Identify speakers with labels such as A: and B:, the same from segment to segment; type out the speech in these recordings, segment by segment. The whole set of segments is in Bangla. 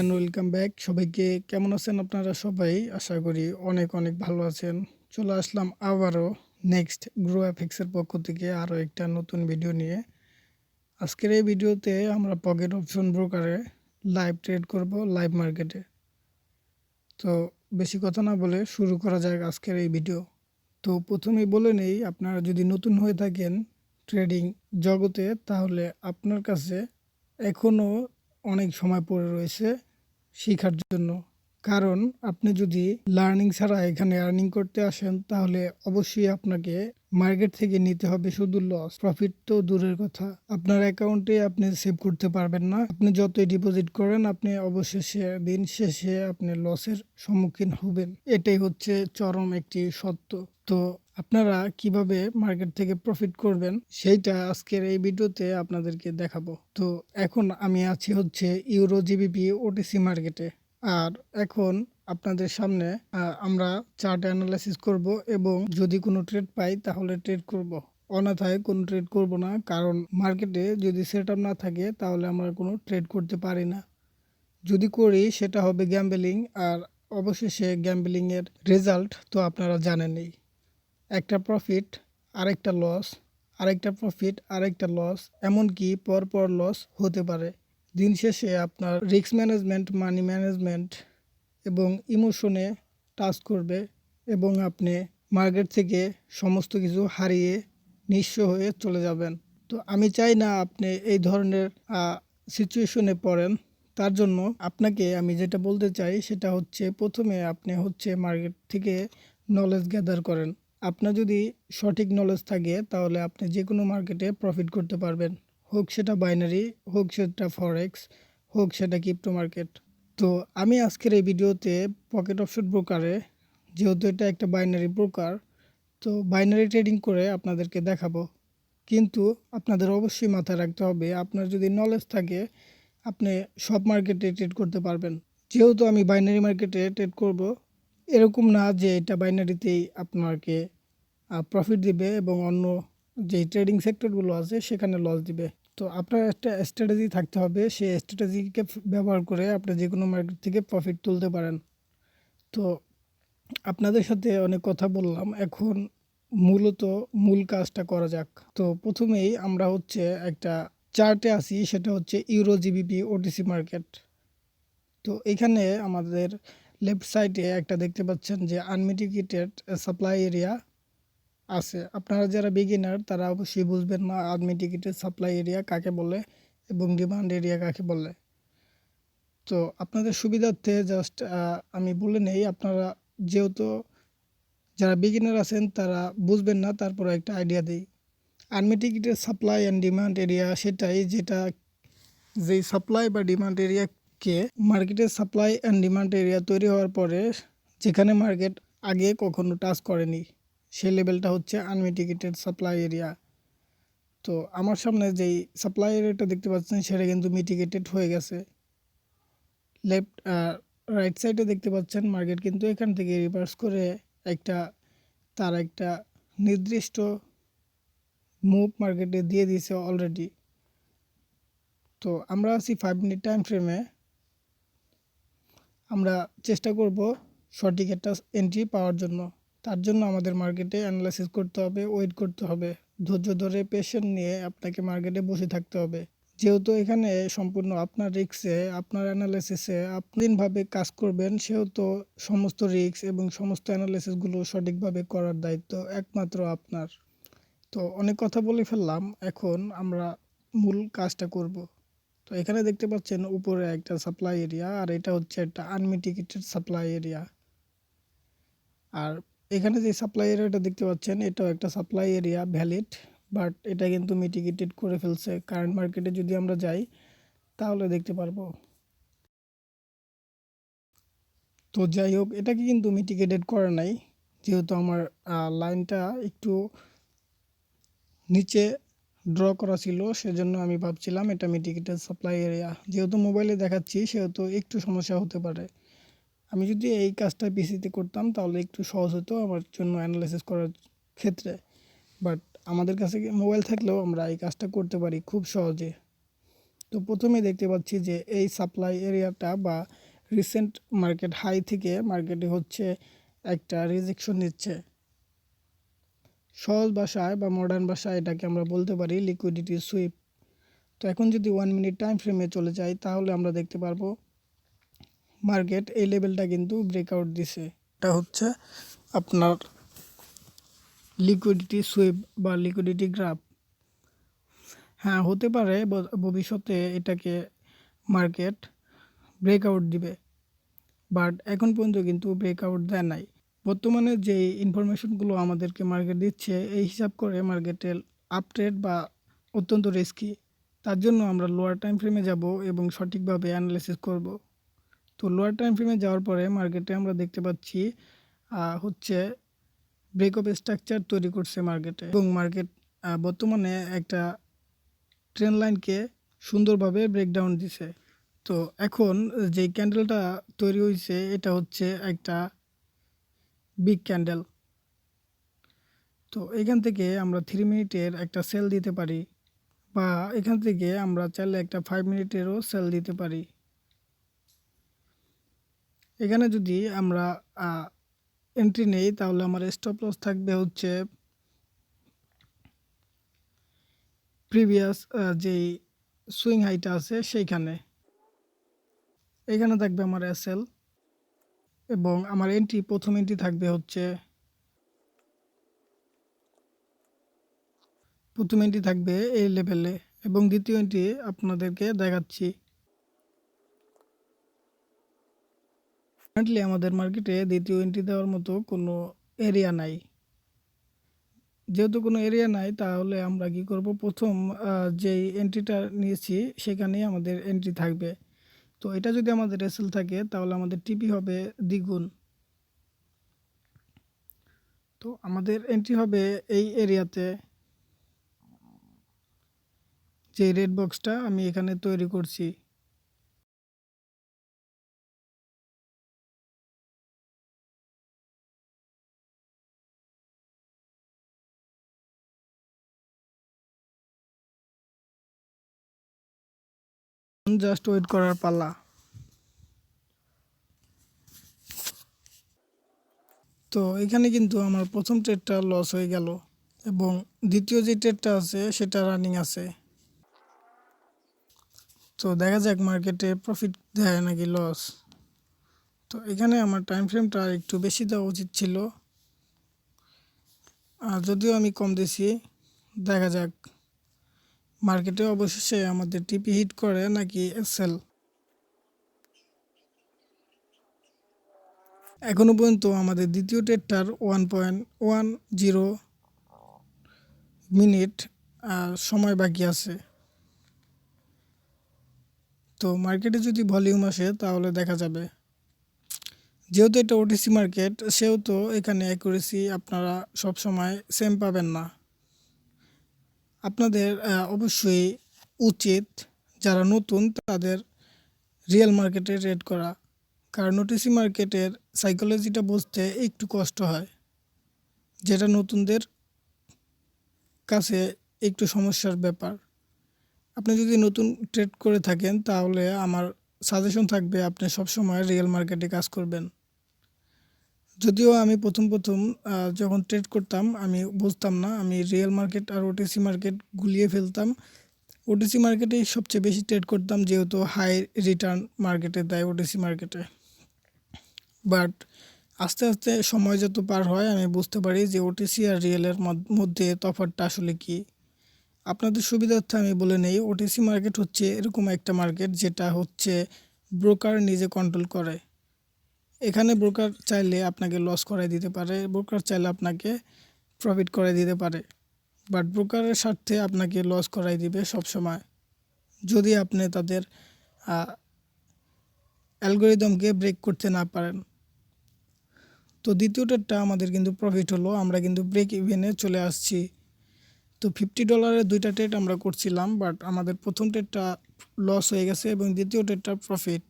A: And welcome back. সবাইকে কেমন আছেন আপনারা সবাই? আশা করি অনেক অনেক ভালো আছেন। চলে আসলাম আবারও নেক্সট গ্রো এফএক্সের পক্ষ থেকে আরও একটা নতুন ভিডিও নিয়ে। আজকের এই ভিডিওতে আমরা পকেট অপশন ব্রোকারে লাইভ ট্রেড করব লাইভ মার্কেটে। তো বেশি কথা না বলে শুরু করা যাক আজকের এই ভিডিও। তো প্রথমেই বলে নেই, আপনারা যদি নতুন হয়ে থাকেন ট্রেডিং জগতে, তাহলে আপনার কাছে এখনও অনেক সময় পড়ে রয়েছে শেখার জন্য। কারণ আপনি যদি লার্নিং ছাড়া এখানে আর্নিং করতে আসেন, তাহলে অবশ্যই আপনাকে মার্কেট থেকে নিতে হবে শুধু লস। প্রফিট তো দূরের কথা, আপনার অ্যাকাউন্টে আপনি সেভ করতে পারবেন না। আপনি যতই ডিপোজিট করেন, আপনি অবশেষে দিন শেষে আপনি লসের সম্মুখীন হবেন। এটাই হচ্ছে চরম একটি সত্য। তো আপনারা কিভাবে মার্কেট থেকে প্রফিট করবেন সেইটা আজকের এই ভিডিওতে আপনাদেরকে দেখাবো। তো এখন আমি আছি হচ্ছে ইউরো জিবিপি ওটিসি মার্কেটে। আর এখন আপনাদের সামনে আমরা চার্ট অ্যানালাইসিস করব এবং যদি কোনো ট্রেড পাই তাহলে ট্রেড করব। অন্যথায় কোনো ট্রেড করব না, কারণ মার্কেটে যদি সেটআপ না থাকে তাহলে আমরা কোনো ট্রেড করতে পারি না। যদি করি সেটা হবে গ্যাম্বলিং, আর অবশেষে গ্যাম্বলিংয়ের রেজাল্ট তো আপনারা জানেনই। একটা প্রফিট আরেকটা লস, আরেকটা প্রফিট আরেকটা লস, এমনকি পরপর লস হতে পারে। দিন শেষে আপনার রিস্ক ম্যানেজমেন্ট, মানি ম্যানেজমেন্ট এবং ইমোশনে টাচ করবে এবং আপনি মার্কেট থেকে সমস্ত কিছু হারিয়ে নিঃস্ব হয়ে চলে যাবেন। তো আমি চাই না আপনি এই ধরনের সিচুয়েশনে পড়েন। তার জন্য আপনাকে আমি যেটা বলতে চাই সেটা হচ্ছে, প্রথমে আপনি হচ্ছে মার্কেট থেকে নলেজ গ্যাদার করেন। আপনার যদি সঠিক নলেজ থাকে তাহলে আপনি যে কোনো মার্কেটে প্রফিট করতে পারবেন, হোক সেটা বাইনারি, হোক সেটা ফরেক্স, হোক সেটা ক্রিপ্টো মার্কেট। তো আমি আজকের এই ভিডিওতে পকেট অপশন ব্রোকারে, যেহেতু এটা একটা বাইনারি ব্রোকার, তো বাইনারি ট্রেডিং করে আপনাদেরকে দেখাবো। কিন্তু আপনাদের অবশ্যই মাথায় রাখতে হবে, আপনার যদি নলেজ থাকে আপনি সব মার্কেটে ট্রেড করতে পারবেন। যেহেতু আমি বাইনারি মার্কেটে ট্রেড করব, এরকম না যে এটা বাইনারিতেই আপনাকে প্রফিট দিবে এবং অন্য যে ট্রেডিং সেক্টরগুলো আছে সেখানে লস দিবে। তো আপনার একটা স্ট্র্যাটেজি থাকতে হবে, সেই স্ট্র্যাটেজিকে ব্যবহার করে আপনি যে কোনো মার্কেট থেকে প্রফিট তুলতে পারেন। তো আপনাদের সাথে অনেক কথা বললাম, এখন মূলত মূল কাজটা করা যাক। তো প্রথমেই আমরা হচ্ছে একটা চার্টে আসি, সেটা হচ্ছে ইউরো জিবিপি ওটিসি মার্কেট। তো এখানে আমাদের লেফট সাইডে একটা দেখতে পাচ্ছেন যে আনমিটিগেটেড সাপ্লাই এরিয়া আছে। আপনারা যারা বিগিনার তারা অবশ্যই বুঝবেন না আনমিটিগেটেড সাপ্লাই এরিয়া কাকে বলে এবং ডিমান্ড এরিয়া কাকে বলে। তো আপনাদের সুবিধার্থে জাস্ট আমি বলে নেই, আপনারা যেহেতু যারা বিগিনার আছেন তারা বুঝবেন না, তারপরে একটা আইডিয়া দিই। আনমিটিগেটেড সাপ্লাই অ্যান্ড ডিমান্ড এরিয়া সেটাই, যেটা যেই সাপ্লাই বা ডিমান্ড এরিয়াকে মার্কেটের সাপ্লাই অ্যান্ড ডিমান্ড এরিয়া তৈরি হওয়ার পরে যেখানে মার্কেট আগে কখনো টাচ করেনি, সেই লেভেলটা হচ্ছে আনমিটিগেটেড সাপ্লাই এরিয়া। তো আমার সামনে যেই সাপ্লাই এরিয়াটা দেখতে পাচ্ছেন সেটা কিন্তু মিটিগেটেড হয়ে গেছে। লেফট রাইট সাইডে দেখতে পাচ্ছেন মার্কেট কিন্তু এখান থেকে রিভার্স করে একটা নির্দিষ্ট মুভ মার্কেটে দিয়ে দিয়েছে অলরেডি। তো আমরা আছি 5 মিনিট টাইম ফ্রেমে। আমরা চেষ্টা করব সঠিক একটা এন্ট্রি পাওয়ার জন্য। তার জন্য আমাদের মার্কেটে অ্যানালাইসিস করতে হবে, ওয়েট করতে হবে, ধৈর্য ধরে পেশেন্ট নিয়ে আপনাকে মার্কেটে বসে থাকতে হবে। যেহেতু এখানে সম্পূর্ণ আপনার রিস্কে, আপনার অ্যানালাইসিসে আপনিভাবে কাজ করবেন, সেহেতু সমস্ত রিস্ক এবং সমস্ত অ্যানালাইসিসগুলো সঠিকভাবে করার দায়িত্ব একমাত্র আপনার। তো অনেক কথা বলে ফেললাম, এখন আমরা মূল কাজটা করব। তো এখানে দেখতে পাচ্ছেন উপরে একটা সাপ্লাই এরিয়া, আর এটা হচ্ছে একটা আনমিটিগেটেড সাপ্লাই এরিয়া। আর এখানে যে সাপ্লাই এরিয়াটা দেখতে পাচ্ছেন এটাও একটা সাপ্লাই এরিয়া ভ্যালিড, বাট এটা কিন্তু মিটিগেটেড করে ফেলছে। কারেন্ট মার্কেটে যদি আমরা যাই তাহলে দেখতে পারবো। তো যাই হোক, এটাকে কিন্তু মিটিগেটেড করে নাই, যেহেতু আমার লাইনটা একটু নিচে ড্র করা ছিল, সেজন্য আমি ভাবছিলাম এটা মিটিগেটেড সাপ্লাই এরিয়া। যেহেতু মোবাইলে দেখাচ্ছি সেহেতু একটু সমস্যা হতে পারে। আমি যদি এই কাজটা পিসিতে করতাম তাহলে একটু সহজ হতো আমার জন্য অ্যানালাইসিস করার ক্ষেত্রে, বাট আমাদের কাছে মোবাইল থাকলেও আমরা এই কাজটা করতে পারি খুব সহজে। তো প্রথমে দেখতে পাচ্ছি যে এই সাপ্লাই এরিয়াটা বা রিসেন্ট মার্কেট হাই থেকে মার্কেটে হচ্ছে একটা রিজেকশন নিচ্ছে। সহজ ভাষায় বা মডার্ন ভাষায় এটাকে আমরা বলতে পারি লিকুইডিটি সুইপ। তো এখন যদি 1 মিনিট টাইম ফ্রেমে চলে যাই তাহলে আমরা দেখতে পারবো মার্কেট এই লেভেলটা কিন্তু ব্রেকআউট দিছে। এটা হচ্ছে আপনার লিকুইডিটি সুইপ বা লিকুইডিটি গ্রাফ। হ্যাঁ, হতে পারে ভবিষ্যতে এটাকে মার্কেট ব্রেকআউট দিবে, বাট এখন পর্যন্ত কিন্তু ব্রেকআউট দেয় নাই। বর্তমানে যে ইনফরমেশনগুলো আমাদেরকে মার্কেট দিচ্ছে এই হিসাব করে মার্কেটের আপট্রেড বা অত্যন্ত রিস্কি। তার জন্য আমরা লোয়ার টাইম ফ্রেমে যাব এবং সঠিকভাবে অ্যানালাইসিস করব। তো লোয়ার টাইম ফ্রেমে যাওয়ার পরে মার্কেটে আমরা দেখতে পাচ্ছি হচ্ছে ব্রেকআপ স্ট্রাকচার তৈরি করছে মার্কেটে, এবং মার্কেট বর্তমানে একটা ট্রেন লাইনকে সুন্দরভাবে ব্রেকডাউন দিছে। তো এখন যে ক্যান্ডেলটা তৈরি হয়েছে এটা হচ্ছে একটা বিগ ক্যান্ডেল। তো এখান থেকে আমরা 3 মিনিটের একটা সেল দিতে পারি, বা এখান থেকে আমরা চাইলে একটা 5 মিনিটেরও সেল দিতে পারি। এখানে যদি আমরা এন্ট্রি নেই তাহলে আমার স্টপ লস থাকবে হচ্ছে প্রিভিয়াস যেই সুইং হাইটা আছে সেইখানে। এখানে থাকবে আমার এসএল, এবং আমার প্রথম এন্ট্রি থাকবে হচ্ছে এই লেভেলে, এবং দ্বিতীয় এন্ট্রি আপনাদেরকে দেখাচ্ছি। কারেন্টলি আমাদের মার্কেটে দ্বিতীয় এন্ট্রি দেওয়ার মতো কোনো এরিয়া নাই। যেহেতু কোনো এরিয়া নাই তাহলে আমরা কি করব, প্রথম যেই এন্ট্রিটা নিয়েছি সেখানেই আমাদের এন্ট্রি থাকবে। তো এটা যদি আমাদের এসএল থাকে তাহলে আমাদের টিপি হবে দ্বিগুণ। তো আমাদের এন্ট্রি হবে এই এরিয়াতে, যে রেড বক্সটা আমি এখানে তৈরি করছি। জাস্ট ওয়েট করার পালা। তো এখানে কিন্তু আমার প্রথম ট্রেডটা লস হয়ে গেল, এবং দ্বিতীয় যে ট্রেডটা আছে সেটা রানিং আছে। তো দেখা যাক মার্কেটে প্রফিট দেয় নাকি লস। তো এখানে আমার টাইম ফ্রেমটা একটু বেশি দেওয়া উচিত ছিল, আর যদিও আমি কম দিছি। দেখা যাক মার্কেটে অবশেষে আমাদের টিপি হিট করে নাকি এসএল। এখনও পর্যন্ত আমাদের দ্বিতীয় ট্রেডটার 1.10 মিনিট সময় বাকি আছে। তো মার্কেটে যদি ভলিউম আসে তাহলে দেখা যাবে। যেহেতু এটা ওটিসি মার্কেট সেহেতু এখানে অ্যাকুরেসি আপনারা সব সময় সেম পাবেন না। আপনাদের অবশ্যই উচিত যারা নতুন তাদের রিয়েল মার্কেটে ট্রেড করা, কারণ ওটিসি মার্কেটের সাইকোলজিটা বুঝতে একটু কষ্ট হয়, যেটা নতুনদের কাছে একটু সমস্যার ব্যাপার। আপনি যদি নতুন ট্রেড করে থাকেন তাহলে আমার সাজেশন থাকবে আপনি সবসময় রিয়েল মার্কেটে কাজ করবেন। যদিও আমি প্রথম যখন ট্রেড করতাম আমি বুঝতাম না, আমি রিয়েল মার্কেট আর ওটিসি মার্কেট গুলিয়ে ফেলতাম। ওটিসি মার্কেটেই সবচেয়ে বেশি ট্রেড করতাম, যেহেতু হাই রিটার্ন মার্কেটে দেয় ওটিসি মার্কেটে। বাট আস্তে আস্তে সময় যত পার হয় আমি বুঝতে পারি যে ওটিসি আর রিয়েলের মধ্যে তফাৎটা আসলে কী। আপনাদের সুবিধার্থে আমি বলে নেই, ওটিসি মার্কেট হচ্ছে এরকম একটা মার্কেট যেটা হচ্ছে ব্রোকার নিজে কন্ট্রোল করে। এখানে ব্রোকার চাইলে আপনাকে লস করাই দিতে পারে, ব্রোকার চাইলে আপনাকে প্রফিট করে দিতে পারে, বাট ব্রোকারের স্বার্থে আপনাকে লস করাই দিবে সবসময়, যদি আপনি তাদের অ্যালগোরিদমকে ব্রেক করতে না পারেন। তো দ্বিতীয় ট্রেডটা আমাদের কিন্তু প্রফিট হলো, আমরা কিন্তু ব্রেক ইভেনে চলে আসছি। তো $50 দুইটা ট্রেড আমরা করছিলাম, বাট আমাদের প্রথম ট্রেডটা লস হয়ে গেছে এবং দ্বিতীয় ট্রেডটা প্রফিট।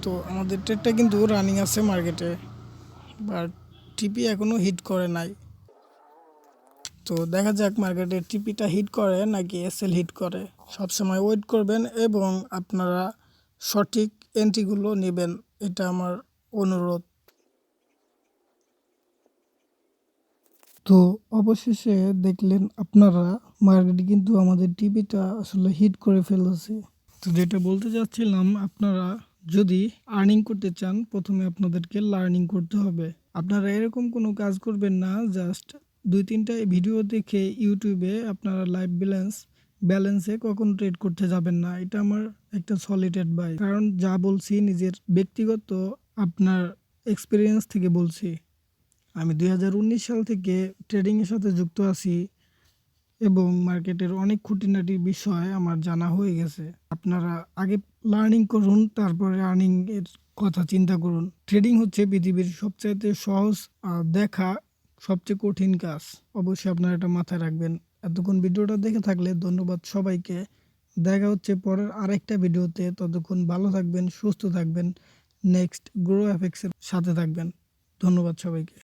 A: তো আমাদের ট্রেডটা কিন্তু রানিং আছে মার্কেটে, বাট টিপি এখনও হিট করে নাই। তো দেখা যাক মার্কেটের টিপিটা হিট করে নাকি এসএল হিট করে। সবসময় ওয়েট করবেন এবং আপনারা সঠিক এন্ট্রিগুলো নেবেন, এটা আমার অনুরোধ। তো অবশেষে দেখলেন আপনারা মার্কেট কিন্তু আমাদের টিভিটা আসলে হিট করে ফেলেছে। তো যেটা বলতে চাচ্ছিলাম, আপনারা যদি আর্নিং করতে চান প্রথমে আপনাদেরকে লার্নিং করতে হবে। আপনারা এরকম কোনো কাজ করবেন না জাস্ট 2-3টা ভিডিও দেখে ইউটিউবে আপনারা লাইভ ব্যালেন্সে কখনো ট্রেড করতে যাবেন না। এটা আমার একটা সলিড অ্যাডভাইস, কারণ যা বলছি নিজের ব্যক্তিগত আপনার এক্সপিরিয়েন্স থেকে বলছি। আমি 2019 সাল থেকে ট্রেডিংয়ের সাথে যুক্ত আছি এবং মার্কেটের অনেক খুঁটিনাটি বিষয় আমার জানা হয়ে গেছে। আপনারা আগে লার্নিং করুন, তারপরে আর্নিং এর কথা চিন্তা করুন। ট্রেডিং হচ্ছে পৃথিবীর সবচাইতে সহজ আর দেখা সবচেয়ে কঠিন কাজ। অবশ্যই আপনারা এটা মাথায় রাখবেন। এতক্ষণ ভিডিওটা দেখে থাকলে ধন্যবাদ সবাইকে। দেখা হচ্ছে পরের আরেকটা ভিডিওতে। ততক্ষণ ভালো থাকবেন, সুস্থ থাকবেন, নেক্সট গ্রো এফএক্স এর সাথে থাকবেন। ধন্যবাদ সবাইকে।